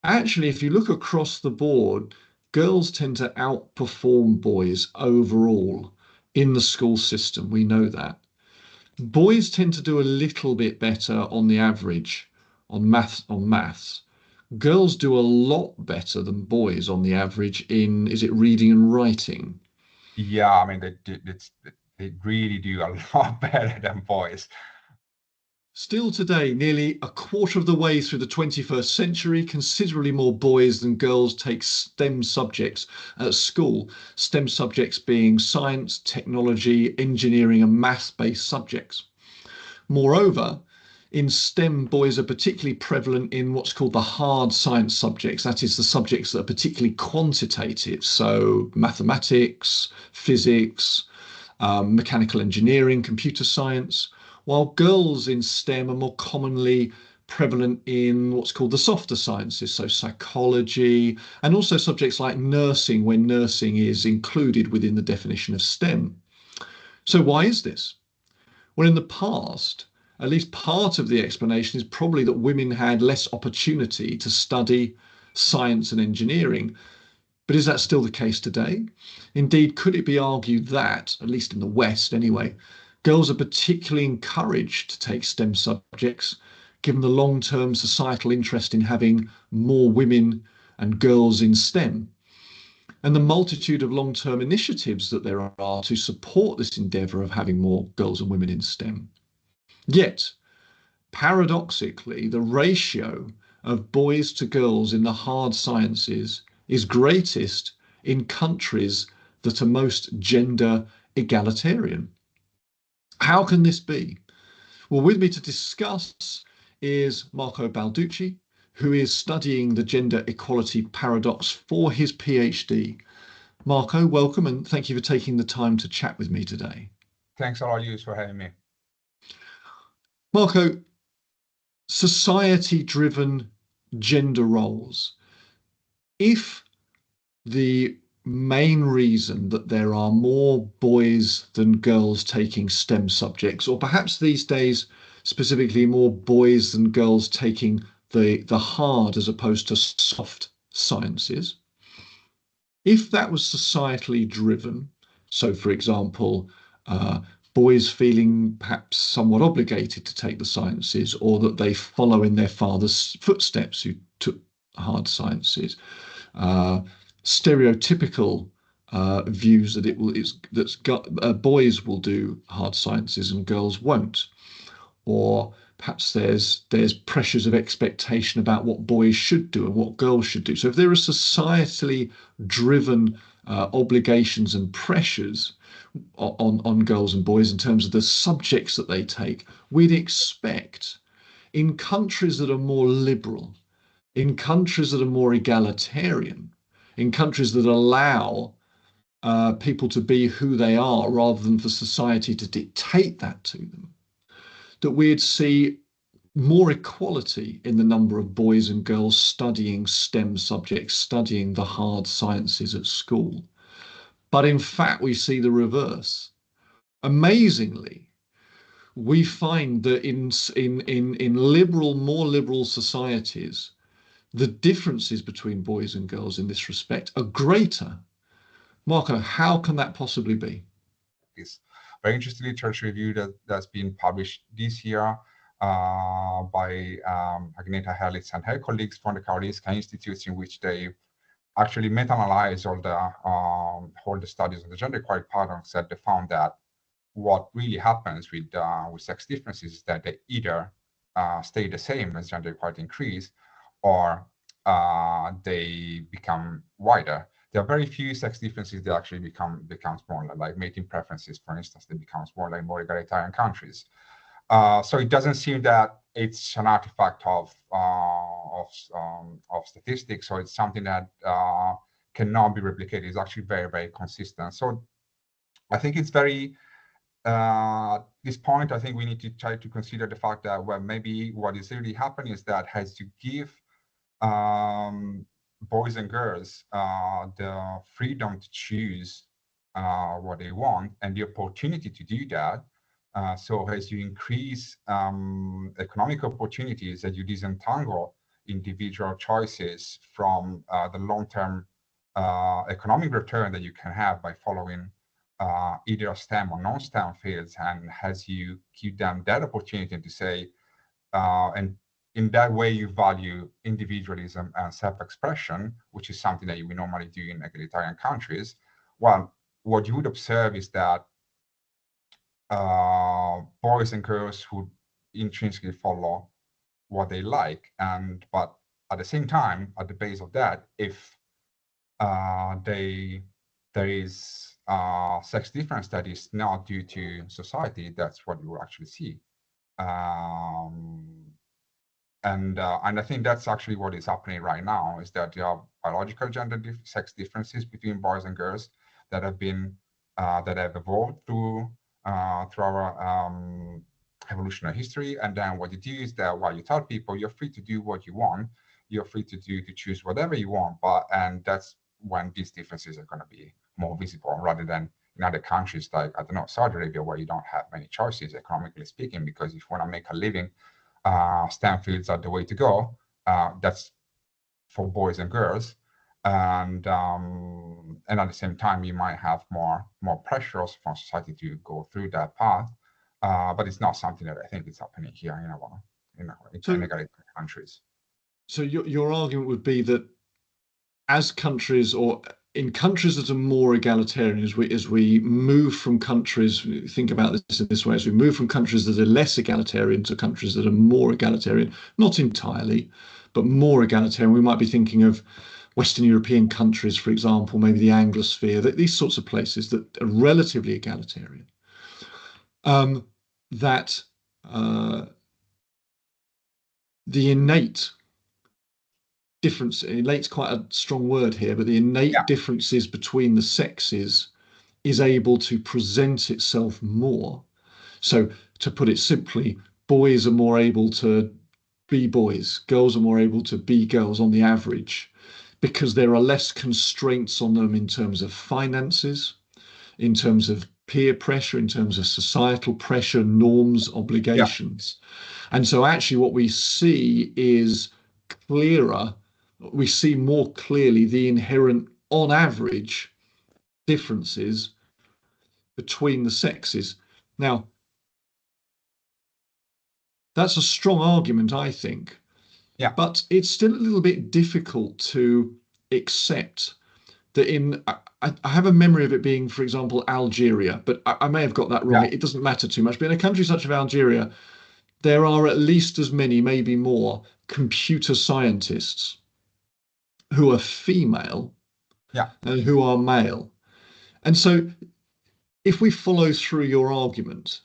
Actually, if you look across the board, girls tend to outperform boys overall in the school system. We know that. Boys tend to do a little bit better on the average on maths. Girls do a lot better than boys on the average in, is it reading and writing? Yeah, I mean, they really do a lot better than boys. Still today, nearly a quarter of the way through the 21st century, considerably more boys than girls take STEM subjects at school. STEM subjects being science, technology, engineering, and maths-based subjects. Moreover, in STEM, boys are particularly prevalent in what's called the hard science subjects. That is, the subjects that are particularly quantitative. So, mathematics, physics, mechanical engineering, computer science, while girls in STEM are more commonly prevalent in what's called the softer sciences, so psychology, and also subjects like nursing, when nursing is included within the definition of STEM. So, why is this? Well, in the past, at least part of the explanation is probably that women had less opportunity to study science and engineering. But is that still the case today? Indeed, could it be argued that, at least in the West anyway, girls are particularly encouraged to take STEM subjects, given the long term societal interest in having more women and girls in STEM, and the multitude of long term initiatives that there are to support this endeavour of having more girls and women in STEM? Yet, paradoxically, the ratio of boys to girls in the hard sciences is greatest in countries that are most gender egalitarian. How can this be? Well, with me to discuss is Marco Balducci, who is studying the gender equality paradox for his PhD. Marco, welcome and thank you for taking the time to chat with me today. Thanks a lot, you, for having me. Marco, society driven gender roles. If the main reason that there are more boys than girls taking STEM subjects, or perhaps these days specifically more boys than girls taking the hard as opposed to soft sciences, if that was societally driven, so for example, uh, boys feeling perhaps somewhat obligated to take the sciences, or that they follow in their father's footsteps who took hard sciences, uh, stereotypical views that boys will do hard sciences and girls won't, or perhaps there's pressures of expectation about what boys should do and what girls should do. So if there are societally driven obligations and pressures on girls and boys in terms of the subjects that they take, we'd expect in countries that are more liberal, in countries that are more egalitarian, in countries that allow people to be who they are rather than for society to dictate that to them, that we'd see more equality in the number of boys and girls studying STEM subjects, studying the hard sciences at school. But in fact, we see the reverse. Amazingly, we find that in liberal, more liberal societies, the differences between boys and girls in this respect are greater. Marco, how can that possibly be? This very interesting literature review that's been published this year by Agneta Herlitz and her colleagues from the Karolinska Institutes, in which they actually meta-analyzed all the studies on the gender equality paradox, that they found that what really happens with sex differences is that they either stay the same as gender equality increase, or they become wider. There are very few sex differences that actually become smaller, like mating preferences, for instance, they become smaller in more egalitarian countries. So it doesn't seem that it's an artifact of statistics, or it's something that cannot be replicated. It's actually very, very consistent. So I think it's very this point, I think we need to try to consider the fact that, well, maybe what is really happening is that has to give boys and girls the freedom to choose what they want and the opportunity to do that. So as you increase economic opportunities, as you disentangle individual choices from the long-term economic return that you can have by following either STEM or non-STEM fields, and has you give them that opportunity to say, and in that way you value individualism and self-expression, which is something that we normally do in egalitarian countries. Well, what you would observe is that boys and girls would intrinsically follow what they like, but at the same time, at the base of that, if there is sex difference that is not due to society, that's what you will actually see. And I think that's actually what is happening right now, is that there are biological sex differences between boys and girls that have been that have evolved through our evolutionary history. And then what you do is that while you tell people you're free to do what you want, you're free to choose whatever you want, and that's when these differences are going to be more visible, rather than in other countries like, I don't know, Saudi Arabia, where you don't have many choices, economically speaking, because if you want to make a living, STEM fields are the way to go. That's for boys and girls, and at the same time, you might have more pressures from society to go through that path. But it's not something that I think is happening here in egalitarian countries. So your argument would be that as countries, or in countries that are more egalitarian, as we move from countries, think about this in this way, as we move from countries that are less egalitarian to countries that are more egalitarian, not entirely, but more egalitarian, we might be thinking of Western European countries, for example, maybe the Anglosphere, these sorts of places that are relatively egalitarian, that the innate difference, innate's quite a strong word here, but the innate differences between the sexes is able to present itself more. So to put it simply, boys are more able to be boys, girls are more able to be girls on the average, because there are less constraints on them in terms of finances, in terms of peer pressure, in terms of societal pressure, norms, obligations. And so actually what we see is clearer, we see more clearly the inherent, on average, differences between the sexes. Now, that's a strong argument, I think. Yeah. But it's still a little bit difficult to accept that I have a memory of it being, for example, Algeria, but I may have got that wrong. It doesn't matter too much. But in a country such as Algeria, there are at least as many, maybe more, computer scientists who are female and who are male. And so if we follow through your argument,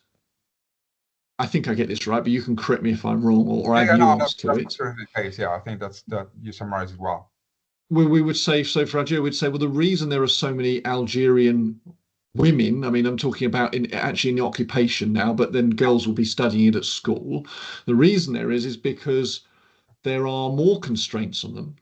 I think I get this right, but you can correct me if I'm wrong or add nuance to it. That's certainly the case. Yeah, I think that you summarized it well. We would say, so for Algeria, we'd say, well, the reason there are so many Algerian women, I mean, I'm talking about actually in the occupation now, but then girls will be studying it at school. The reason there is because there are more constraints on them.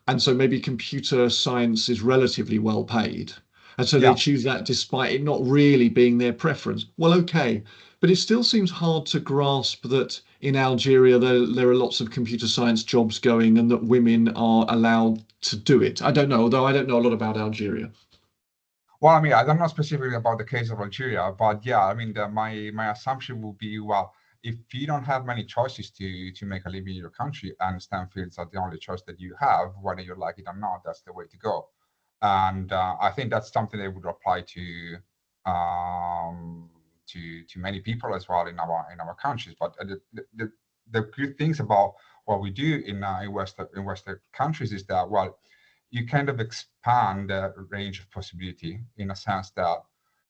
And so maybe computer science is relatively well paid. And so they choose that despite it not really being their preference. Well, okay. But it still seems hard to grasp that in Algeria, there are lots of computer science jobs going and that women are allowed to do it. I don't know, although I don't know a lot about Algeria. Well, I mean, I don't know specifically about the case of Algeria, but yeah, I mean, my assumption would be, well, if you don't have many choices to make a living in your country, and STEM fields are the only choice that you have, whether you like it or not, that's the way to go. And I think that's something that would apply to many people as well in our countries. But the good things about what we do in Western countries is that, well, you kind of expand the range of possibility, in a sense that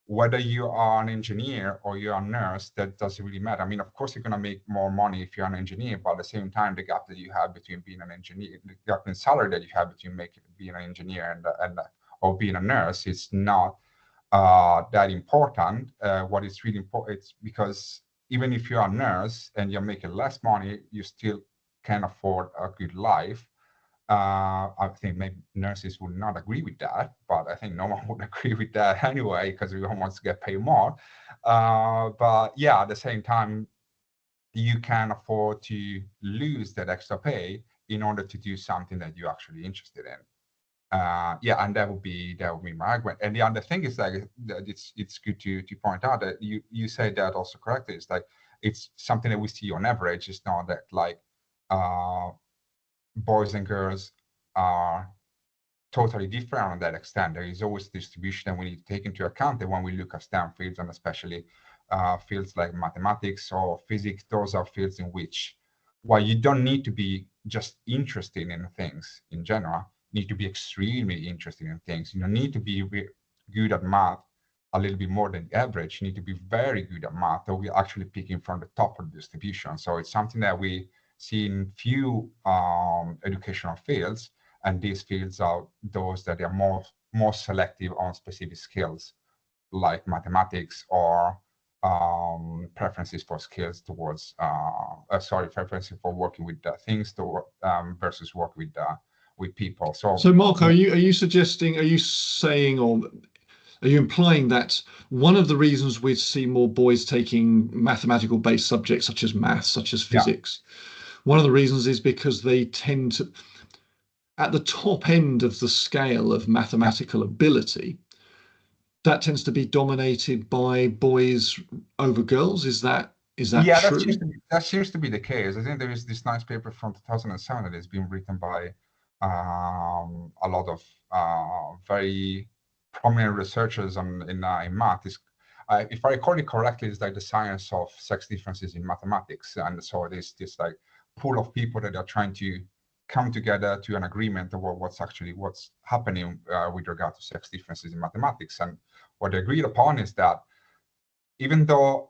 whether you are an engineer or you're a nurse, that doesn't really matter. I mean, of course, you're going to make more money if you're an engineer, but at the same time, the gap that you have between being an engineer, the gap in salary that you have between being an engineer or being a nurse, is not that important. What is really important, it's because even if you're a nurse and you're making less money, you still can afford a good life. I think maybe nurses would not agree with that, but I think no one would agree with that anyway, because everyone wants to get paid more. But yeah, at the same time, you can afford to lose that extra pay in order to do something that you're actually interested in. Yeah, and that would be my argument. And the other thing is that it's good to point out that you say that also correctly. It's like it's something that we see on average. It's not that like boys and girls are totally different on that extent. There is always distribution that we need to take into account. And when we look at STEM fields, and especially fields like mathematics or physics, those are fields in which, while you don't need to be just interested in things in general, you need to be extremely interested in things. You don't need to be good at math a little bit more than the average. You need to be very good at math, or we're actually picking from the top of the distribution. So it's something that we see in few educational fields, and these fields are those that are more selective on specific skills, like mathematics or preferences for skills towards, preferences for working with things versus work with people. So Mark, are you suggesting, are you saying, or are you implying that one of the reasons we see more boys taking mathematical based subjects such as maths, such as physics, one of the reasons is because they tend to, at the top end of the scale of mathematical ability, that tends to be dominated by boys over girls? Is that true? That seems to be the case. I think there is this nice paper from 2007 that has been written by a lot of very prominent researchers in math. If I recall it correctly, it's like the science of sex differences in mathematics, and so it is this like pool of people that are trying to come together to an agreement about what's happening with regard to sex differences in mathematics. And what they agreed upon is that even though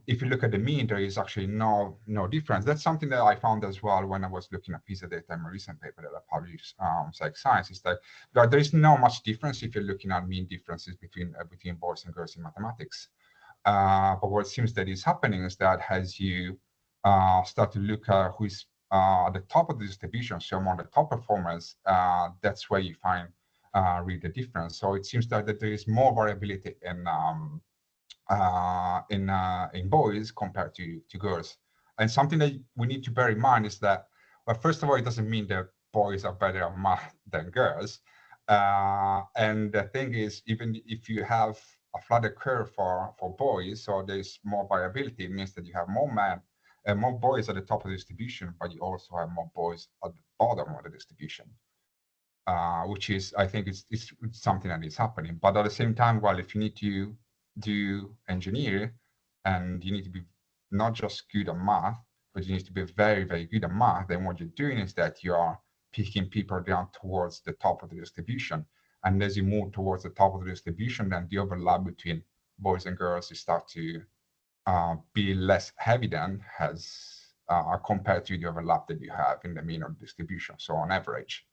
if you look at the mean, there is actually no difference. That's something that I found as well when I was looking at PISA data in my recent paper that I published, Psych Science, is that there is not much difference if you're looking at mean differences between boys and girls in mathematics. But what seems that is happening is that as you start to look at who is at the top of the distribution, so among the top performers, that's where you find really the difference. So it seems that there is more variability in boys compared to girls. And something that we need to bear in mind is that, well, first of all, it doesn't mean that boys are better at math than girls. And the thing is, even if you have a flatter curve for boys, so there's more variability, it means that you have more men and more boys at the top of the distribution, but you also have more boys at the bottom of the distribution. Which is, I think it's something that is happening. But at the same time, well, if you need to do engineering and you need to be not just good at math, but you need to be very, very good at math, then what you're doing is that you are picking people down towards the top of the distribution. And as you move towards the top of the distribution, then the overlap between boys and girls is start to be less evident as compared to the overlap that you have in the mean of the distribution, so on average.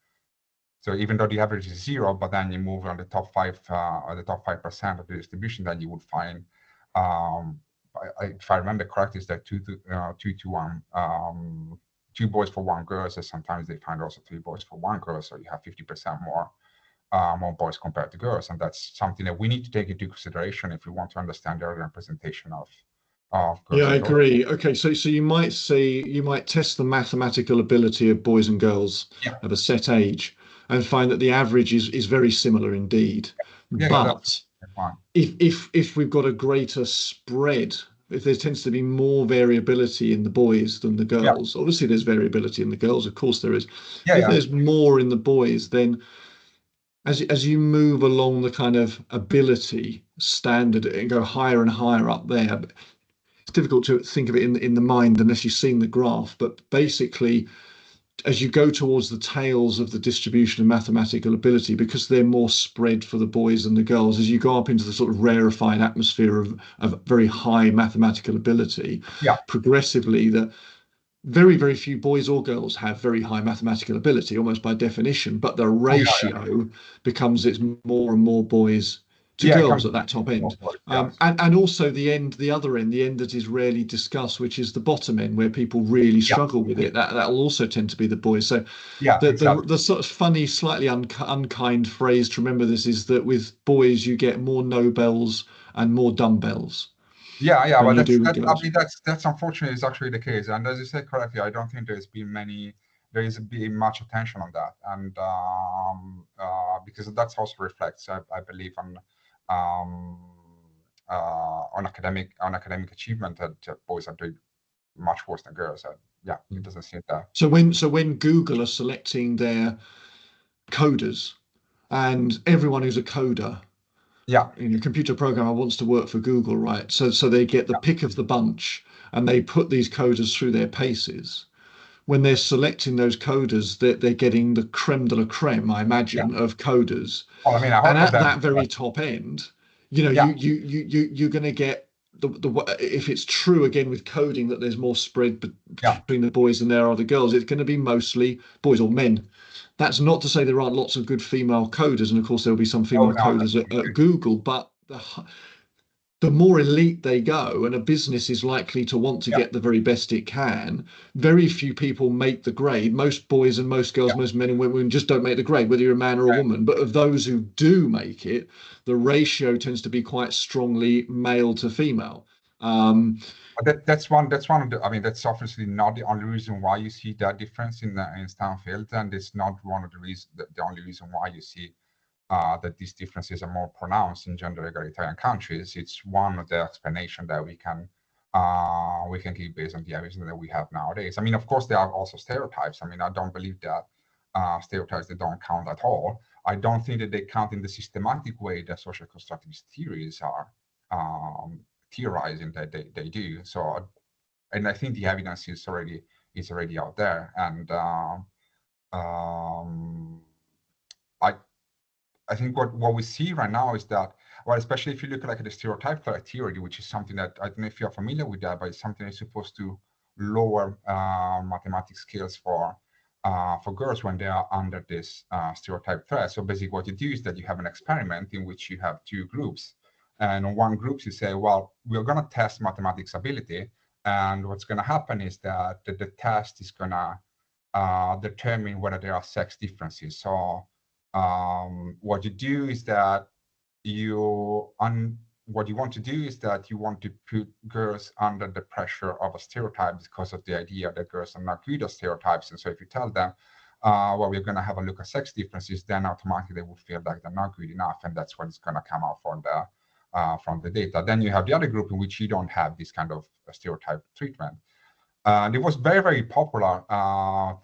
So even though the average is 0, but then you move on the top 5 or the top 5% of the distribution, then you would find, if I remember correctly, is that 2 to 1, 2 boys for 1 girl. So sometimes they find also 3 boys for 1 girl. So you have 50% more boys compared to girls, and that's something that we need to take into consideration if we want to understand the representation of girls. Yeah, I agree. Okay, so you might say you might test the mathematical ability of boys and girls of a set age and find that the average is very similar indeed. But if we've got a greater spread, if there tends to be more variability in the boys than the girls, obviously there's variability in the girls, of course there is. If there's more in the boys, then as you move along the kind of ability standard and go higher and higher up there, it's difficult to think of it in the mind unless you've seen the graph. But basically, as you go towards the tails of the distribution of mathematical ability, because they're more spread for the boys than the girls, as you go up into the sort of rarefied atmosphere of very high mathematical ability, progressively the very, very few boys or girls have very high mathematical ability, almost by definition, but the ratio becomes it's more and more boys to girls at that top end. And also the other end, the end that is rarely discussed, which is the bottom end, where people really struggle with it. That'll also tend to be the boys. So the sort of funny, slightly unkind phrase to remember this is that with boys you get more Nobels and more dumbbells. But that's unfortunately is actually the case. And as you said correctly, I don't think there's been many there is much attention on that, and because that also reflects, I believe, on academic achievement, that boys are doing much worse than girls. Yeah, it doesn't seem that. So when Google are selecting their coders, and everyone who's a coder, Yeah, computer programmer wants to work for Google, right? So they get the pick of the bunch, and they put these coders through their paces. When they're selecting those coders, they're getting the creme de la creme, I yeah. imagine, of coders. Well, I mean, I And hope for at them. that very top end, Yeah, you're going to get if it's true again with coding that there's more spread yeah. between the boys than there are the girls, it's going to be mostly boys or men. That's not to say there aren't lots of good female coders, and of course there'll be some Oh, female no, coders at Google, but the more elite they go, and a business is likely to want to yeah, get the very best it can, very few people make the grade. Most boys and most girls, yeah, most men and women just don't make the grade, whether you're a man or a yeah. woman. But of those who do make it, the ratio tends to be quite strongly male to female. That's one of the. I mean, that's obviously not the only reason why you see that difference in Stanfield, and it's not one of the reasons. The only reason why you see that these differences are more pronounced in gender egalitarian countries. It's one of the explanations that we can give based on the evidence that we have nowadays. I mean, of course, there are also stereotypes. I mean, I don't believe that stereotypes, they don't count at all. I don't think that they count in the systematic way that social constructivist theories are theorizing that they do. So, and I think the evidence is already out there, and I think what we see right now is that, well, especially if you look like at the stereotype theory, which is something that, I don't know if you're familiar with that, but it's something that's supposed to lower mathematics skills for girls when they are under this stereotype threat. So basically what you do is that you have an experiment in which you have two groups. And in one group, you say, well, we're going to test mathematics ability. And what's going to happen is that the test is going to determine whether there are sex differences. So what you do is that what you want to do is that you want to put girls under the pressure of a stereotype because of the idea that girls are not good at stereotypes. And so if you tell them, well, we're going to have a look at sex differences, then automatically they will feel like they're not good enough, and that's what is going to come out from the data. Then you have the other group in which you don't have this kind of stereotype treatment. And it was very, very popular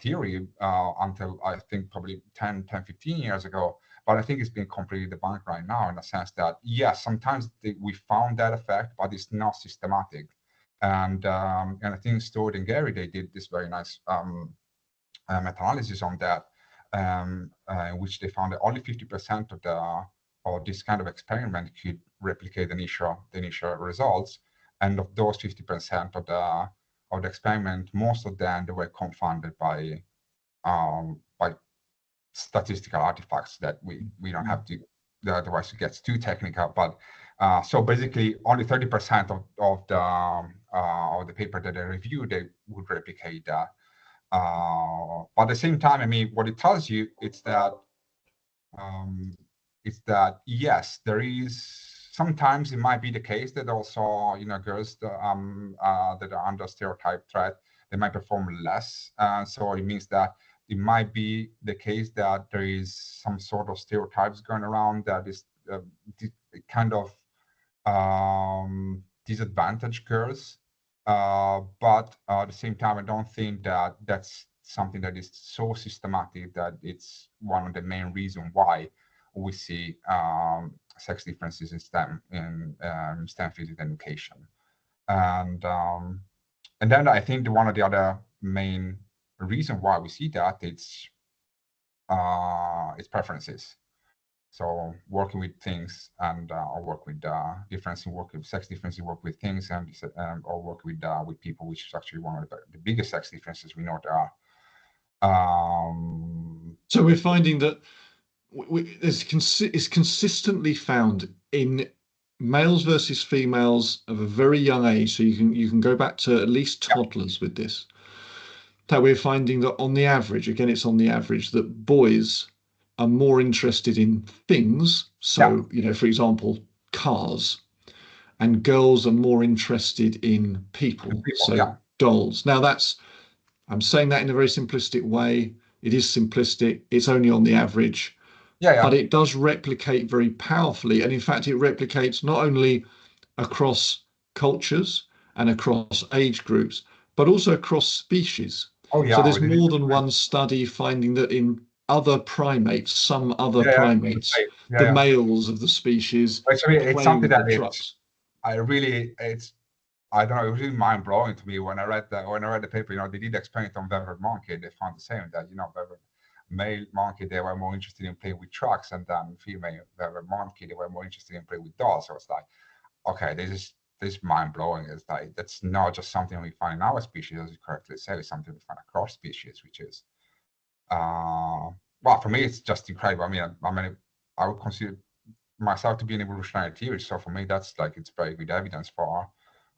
theory until I think probably 10, 15 years ago. But I think it's been completely debunked right now, in the sense that, yes, sometimes we found that effect, but it's not systematic. And I think Stewart and Gary, they did this very nice meta-analysis on that, in which they found that only 50% of this kind of experiment could replicate the initial results. And of those 50% of the experiment, most of them, they were confounded by statistical artifacts that we don't have to, otherwise it gets too technical. But so basically, only 30% of the paper that they reviewed, they would replicate that. But at the same time, I mean, what it tells you is that yes, there is. Sometimes it might be the case that also, girls that are under stereotype threat, they might perform less. So it means that it might be the case that there is some sort of stereotypes going around that is kind of disadvantaged girls. But at the same time, I don't think that that's something that is so systematic that it's one of the main reasons why we see sex differences in STEM field education. And then I think one of the other main reason why we see that it's preferences. So working with things, and or work with difference in work with sex difference in work with things, and or work with people, which is actually one of the biggest sex differences we know there are. So we're finding that it's consistently found in males versus females of a very young age. So you can go back to at least toddlers with this. That we're finding that on the average, again, it's on the average, that boys are more interested in things. So, for example, cars, and girls are more interested in people. So dolls. Now that's I'm saying that in a very simplistic way. It is simplistic. It's only on the average, Yeah, yeah, but it does replicate very powerfully. And in fact, it replicates not only across cultures and across age groups, but also across species. oh So yeah, there's with the more different than one study finding that in other primates, some other yeah, yeah, primates, yeah, the yeah. males of the species But I mean, it's play something with that the it's trucks. I really it's I don't know, it was really mind blowing to me when I read the paper. They did experiment on beaver monkey. They found the same, that beaver male monkey, they were more interested in playing with trucks, and then female beaver monkey, they were more interested in playing with dolls. So it's like, okay, this mind blowing. Is like, that's not just something we find in our species, as you correctly say. It's something we find across species, which is well, for me, it's just incredible. I would consider myself to be an evolutionary theorist, so for me, that's like, it's very good evidence for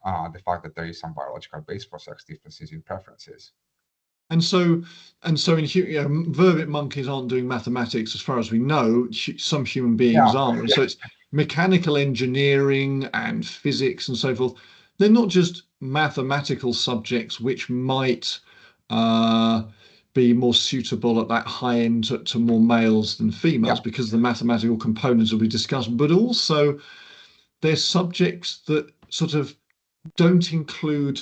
the fact that there is some biological base for sex differences in preferences. And so, vervet monkeys aren't doing mathematics as far as we know. Some human beings Yeah, are, and yeah, so it's mechanical engineering and physics and so forth. They're not just mathematical subjects which might uh, be more suitable at that high end to more males than yeah, females because the mathematical components will be discussed, but also they're subjects that sort of don't include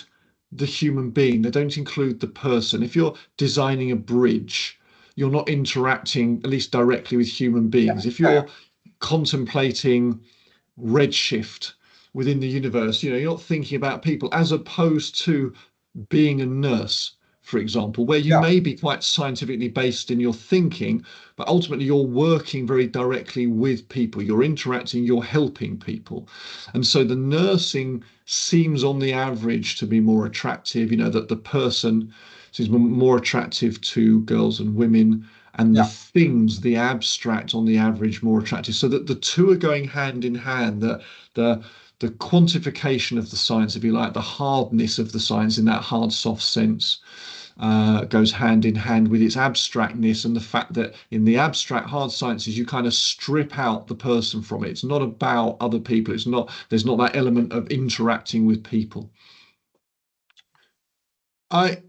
the human being. They don't include the person. If you're designing a bridge, you're not interacting, at least directly, with human beings. If yeah, you're contemplating redshift within the universe, you're not thinking about people, as opposed to being a nurse, for example, where you yeah, may be quite scientifically based in your thinking, but ultimately you're working very directly with people, you're interacting, you're helping people. And so the nursing seems on the average to be more attractive, that the person seems more attractive to girls and women, and the yeah, things, the abstract on the average, more attractive. So that the two are going hand in hand. The the quantification of the science, if you like, the hardness of the science in that hard, soft sense, goes hand in hand with its abstractness, and the fact that in the abstract hard sciences you kind of strip out the person from it. It's not about other people. There's not that element of interacting with people. I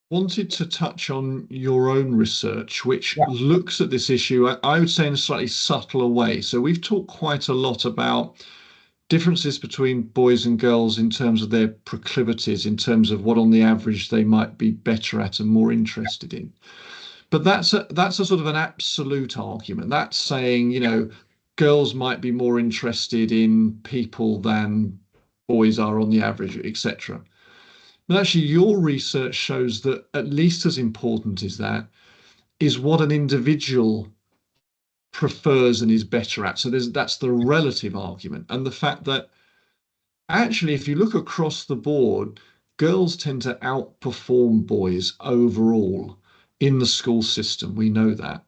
wanted to touch on your own research, which yeah, looks at this issue, I would say, in a slightly subtler way. So we've talked quite a lot about differences between boys and girls in terms of their proclivities, in terms of what on the average they might be better at and more interested in. But that's a sort of an absolute argument. That's saying, girls might be more interested in people than boys are on the average, etc. But actually, your research shows that at least as important as that is what an individual prefers and is better at. So that's the relative argument, and the fact that actually, if you look across the board, girls tend to outperform boys overall in the school system. We know that.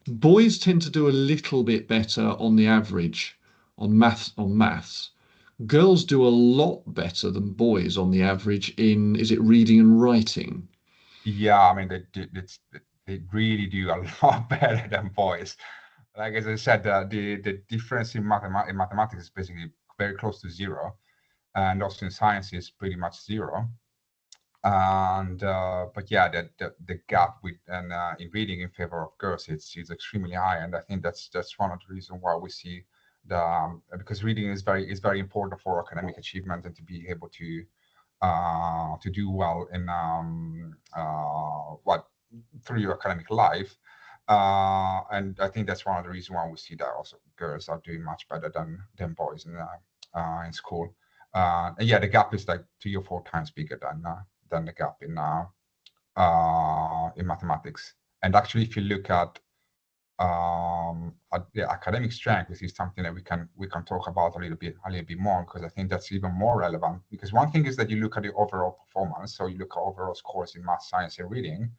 Boys tend to do a little bit better on the average on maths. Girls do a lot better than boys on the average in, is it reading and writing? yeah. I mean, they really do a lot better than boys. Like, as I said, the difference in mathematics is basically very close to zero, and also in science is pretty much zero. And but yeah, the gap with and in reading in favor of girls, it's extremely high, and I think that's one of the reasons why we see because reading is very important for academic achievement, and to be able to do well in what through your academic life. And I think that's one of the reasons why we see that also girls are doing much better than boys in school. And yeah, the gap is like 3 or 4 times bigger than the gap in mathematics. And actually, if you look at the academic strength, this is something that we can talk about a little bit more, because I think that's even more relevant. Because one thing is that you look at the overall performance, so you look at overall scores in math, science, and reading,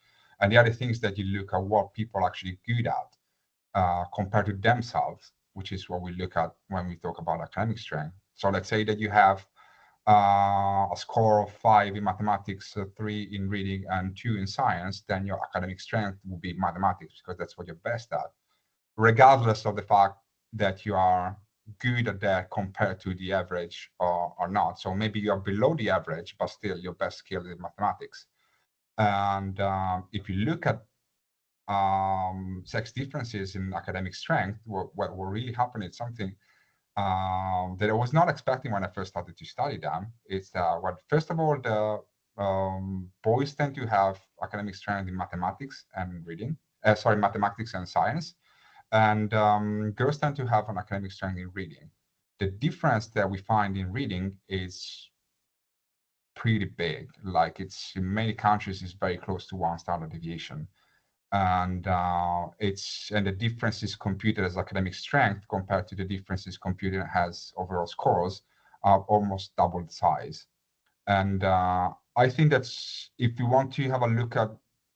and the other thing is that you look at what people are actually good at compared to themselves, which is what we look at when we talk about academic strength. So let's say that you have a score of 5 in mathematics, 3 in reading, and 2 in science, then your academic strength will be mathematics, because that's what you're best at, regardless of the fact that you are good at that compared to the average or not. So maybe you're below the average, but still your best skill is mathematics. And if you look at sex differences in academic strength, what really happened is something that I was not expecting when I first started to study them. Is what first of all, the boys tend to have academic strength in mathematics and reading. Sorry, mathematics and science, and girls tend to have an academic strength in reading. The difference that we find in reading is pretty big. Like it's in many countries is very close to one standard deviation, and the difference is computed as academic strength compared to the differences computed as overall scores are almost double the size. And I think that's if you want to have a look at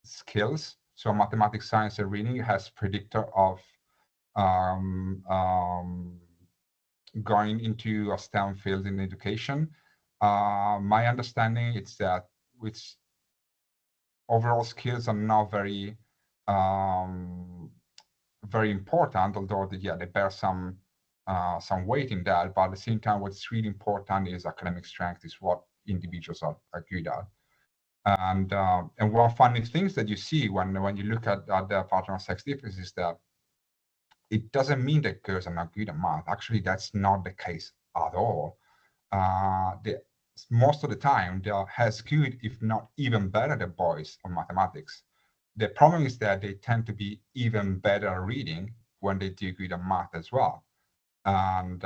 skills, so mathematics, science, and reading has predictor of um, um, going into a STEM field in education. My understanding is that which overall skills are not um, very important, although they bear some weight in that. But at the same time, what's really important is academic strength, is what individuals are good at. And one funny things that you see when you look at the pattern of sex difference is that it doesn't mean that girls are not good at math. Actually, that's not the case at all. Most of the time, they're as good, if not even better, than boys on mathematics. The problem is that they tend to be even better at reading when they do good at math as well. And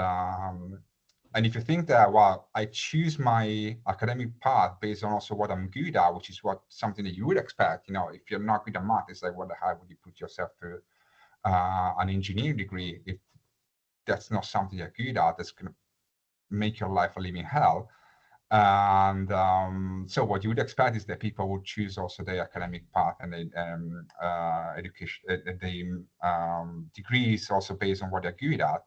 if you think that, well, I choose my academic path based on also what I'm good at, which is something that you would expect. If you're not good at math, it's like, what the hell would you put yourself through an engineering degree if that's not something you're good at? That's going to make your life a living hell. And so what you would expect is that people would choose also the academic path and the education, the degrees also based on what they're good at.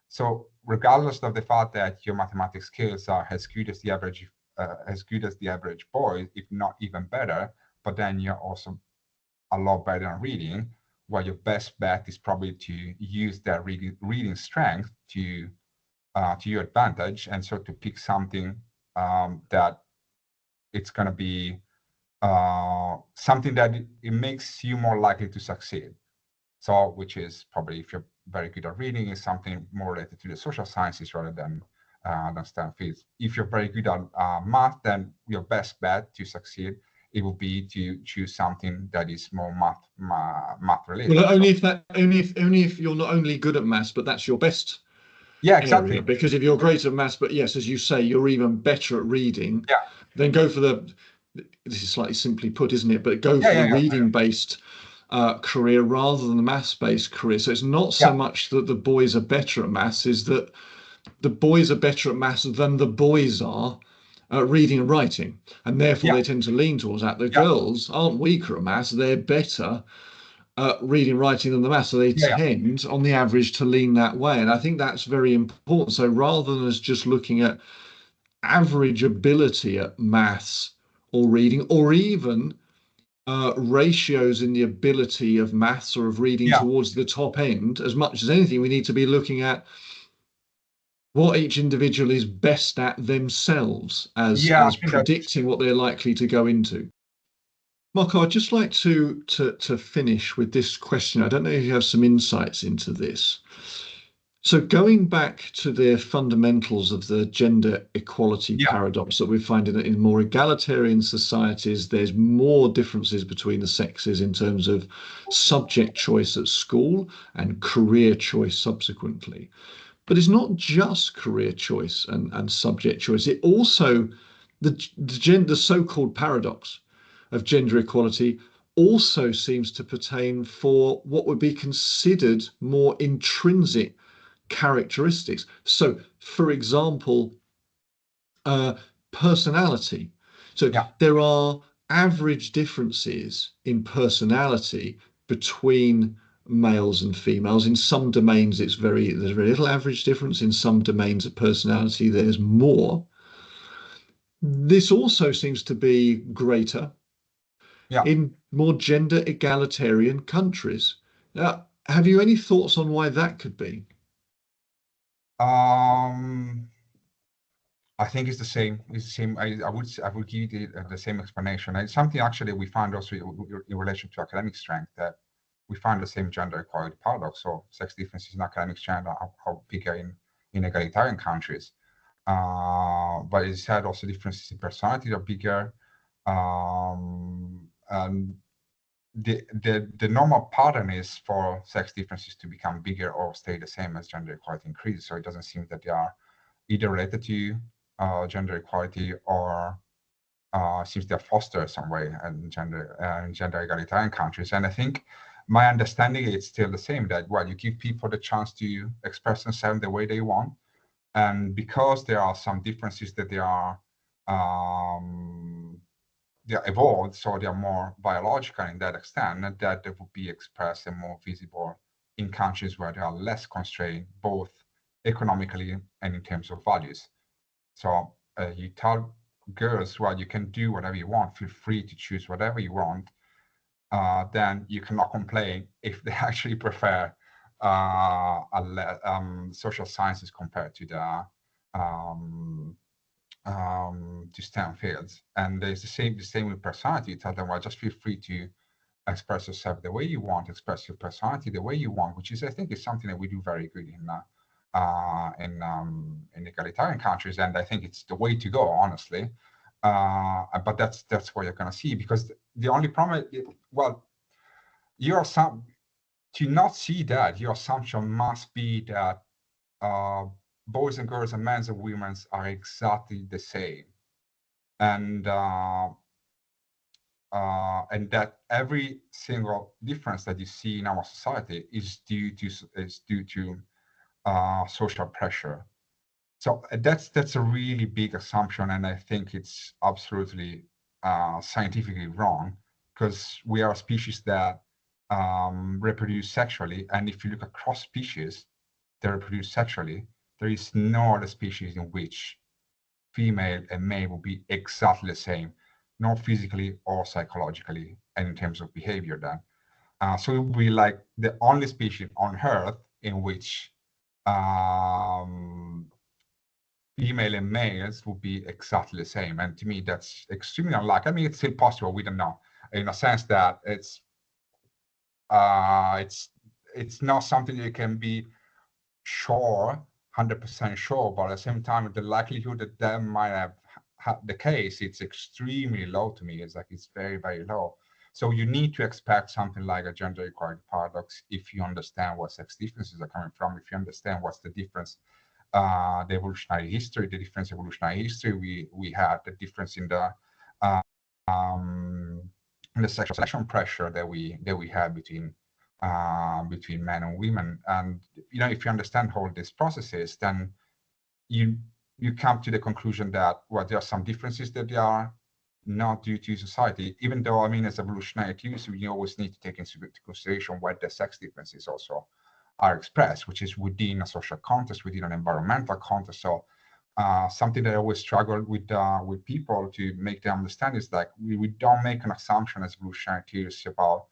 So regardless of the fact that your mathematics skills are as good as the average boy, if not even better, but then you're also a lot better at reading, well, your best bet is probably to use that reading strength to your advantage, and so to pick something that it's going to be something that it makes you more likely to succeed. So, which is probably, if you're very good at reading, is something more related to the social sciences rather than STEM fields. If you're very good at math, then your best bet to succeed, it will be to choose something that is more math related. Well, only if you're not only good at maths, but that's your best Yeah, area. exactly. Because if you're great at maths, but yes, as you say, you're even better at reading, Yeah, then go for this is slightly simply put, isn't it? But go yeah, for the yeah, yeah, reading-based career rather than the maths-based career. So it's not so yeah, much that the boys are better at maths, is that the boys are better at maths than the boys are at reading and writing. And therefore yeah, they tend to lean towards that. The yeah, girls aren't weaker at maths, they're better reading and writing than the maths. So they yeah, yeah, tend, on the average, to lean that way. And I think that's very important. So rather than us just looking at average ability at maths or reading, or even ratios in the ability of maths or of reading yeah, towards the top end, as much as anything, we need to be looking at what each individual is best at themselves yeah. I as think that's predicting what they're likely to go into. Marco, I'd just like to finish with this question. I don't know if you have some insights into this. So going back to the fundamentals of the gender equality yeah, paradox that we find in more egalitarian societies, there's more differences between the sexes in terms of subject choice at school and career choice subsequently. But it's not just career choice and subject choice. It also the so-called paradox of gender equality also seems to pertain for what would be considered more intrinsic characteristics. So, for example, uh, personality. So yeah, there are average differences in personality between males and females. In some domains, there's very little average difference. In some domains of personality, there's more. This also seems to be greater yeah. in more gender egalitarian countries. Now, have you any thoughts on why that could be? Um, I think it's the same. It's the same. I would give the same explanation. It's something actually we find also in relation to academic strength, that we find the same gender equality paradox. So sex differences in academic strength are bigger in egalitarian countries. But it's had also differences in personality are bigger. And the normal pattern is for sex differences to become bigger or stay the same as gender equality increases. So it doesn't seem that they are either related to gender equality or seems they are fostered some way in gender egalitarian countries. And I think my understanding is still the same, that well, you give people the chance to express themselves the way they want, and because there are some differences that they are evolved, so they are more biological in that extent, and that they would be expressed and more visible in countries where they are less constrained, both economically and in terms of values. So you tell girls, well, you can do whatever you want, feel free to choose whatever you want, then you cannot complain if they actually prefer social sciences compared to the to STEM fields. And there's the same with personality. You tell them, well, just feel free to express yourself the way you want, express your personality the way you want, which is, I think, is something that we do very good in egalitarian countries, and I think it's the way to go, honestly. But that's what you're going to see, because the only problem, well, to not see that, your assumption must be that boys and girls and men and women are exactly the same, and that every single difference that you see in our society is due to social pressure. So that's a really big assumption, and I think it's absolutely scientifically wrong, because we are a species that reproduce sexually, and if you look across species that reproduce sexually, there is no other species in which female and male will be exactly the same, not physically or psychologically, and in terms of behavior then. So we like the only species on Earth in which female and males will be exactly the same. And to me, that's extremely unlikely. I mean, it's still possible. We don't know, in a sense that it's not something you can be sure, 100% sure, but at the same time, the likelihood that that might have the case, it's extremely low to me. It's like, it's very, very low. So you need to expect something like a gender equality paradox if you understand what sex differences are coming from, if you understand what's the difference, the evolutionary history, the difference evolutionary history we had, the difference in the sexual selection pressure that we had between men and women. And if you understand all these processes, then you come to the conclusion that, well, there are some differences that they are not due to society, even though, I mean, as evolutionary theories, you always need to take into consideration where the sex differences also are expressed, which is within a social context, within an environmental context. So something that I always struggle with people to make them understand is like, we don't make an assumption as evolutionary theorists about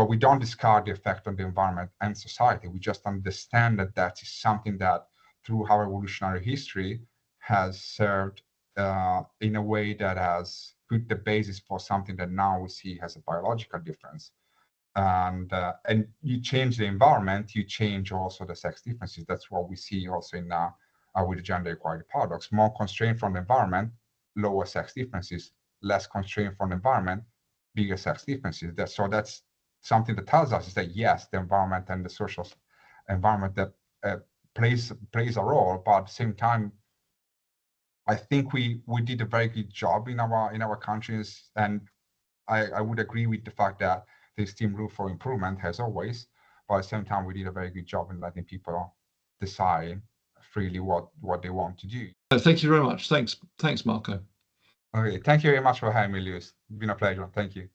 we don't discard the effect on the environment and society. We just understand that that is something that through our evolutionary history has served in a way that has put the basis for something that now we see has a biological difference. And you change the environment, you change also the sex differences. That's what we see also in with the gender equality paradox. More constraint from the environment, lower sex differences. Less constraint from the environment, bigger sex differences. That's something that tells us is that yes, the environment and the social environment that plays a role, but at the same time, I think we did a very good job in our countries, and I would agree with the fact that there's still room for improvement, as always. But at the same time, we did a very good job in letting people decide freely what they want to do. Thank you very much. Thanks, Marco. Okay, thank you very much for having me, Lewis. It's been a pleasure. Thank you.